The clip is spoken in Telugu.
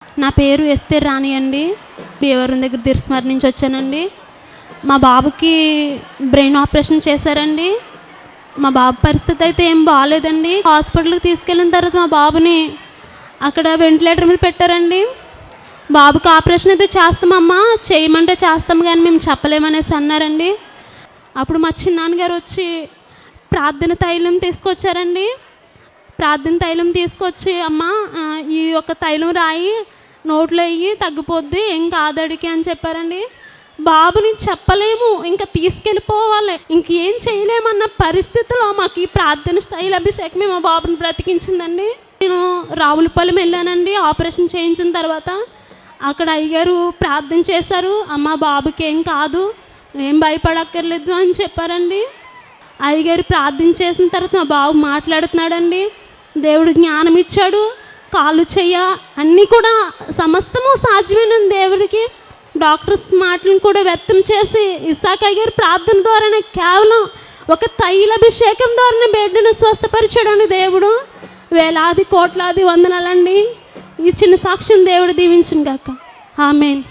నా పేరు ఎస్తేర్ రాణి అండి. భీమవరం దగ్గర దిర్స్మర్ నుంచి వచ్చానండి. మా బాబుకి బ్రెయిన్ ఆపరేషన్ చేశారండి. మా బాబు పరిస్థితి అయితే ఏం బాగాలేదండి. హాస్పిటల్కి తీసుకెళ్ళిన తర్వాత మా బాబుని అక్కడ వెంటిలేటర్ మీద పెట్టారండి. బాబుకి ఆపరేషన్ అయితే చేస్తామమ్మా, చేయమంటే చేస్తాం కానీ మేము చెప్పలేమనేసి అన్నారండి. అప్పుడు మా చిన్నాన్నగారు వచ్చి ప్రార్థన తైలం తీసుకొచ్చారండి. ప్రార్థన తైలం తీసుకొచ్చి, అమ్మ ఈ యొక్క తైలం రాయి, నోట్లో అయ్యి తగ్గిపోద్ది, ఏం కాదడికి అని చెప్పారండి. బాబుని చెప్పలేము, ఇంకా తీసుకెళ్ళిపోవాలి, ఇంకేం చేయలేమన్న పరిస్థితిలో మాకు ఈ ప్రార్థన స్టైల్ అభిషేకమే మా బాబుని బ్రతికించిందండి. నేను రావులపాలెం వెళ్ళానండి. ఆపరేషన్ చేయించిన తర్వాత అక్కడ అయ్యగారు ప్రార్థన చేశారు. అమ్మ బాబుకి ఏం కాదు, ఏం భయపడక్కర్లేదు అని చెప్పారండి. అయ్యగారు ప్రార్థన చేసిన తర్వాత మా బాబు మాట్లాడుతున్నాడండి. దేవుడు జ్ఞానం ఇచ్చాడు. కాళ్ళు చెయ్య అన్నీ కూడా సమస్తము సాధ్యమైన దేవుడికి. డాక్టర్స్ మాటలను కూడా వ్యక్తం చేసి ఇస్సాక్ అయ్యగారు ప్రార్థన ద్వారానే, కేవలం ఒక తైలాభిషేకం ద్వారానే బిడ్డను స్వస్థపరిచాడని దేవుడు. వేలాది కోట్లాది వందనాలండి. ఈ చిన్న సాక్ష్యం దేవుడు దీవించును గాక. ఆమేన్.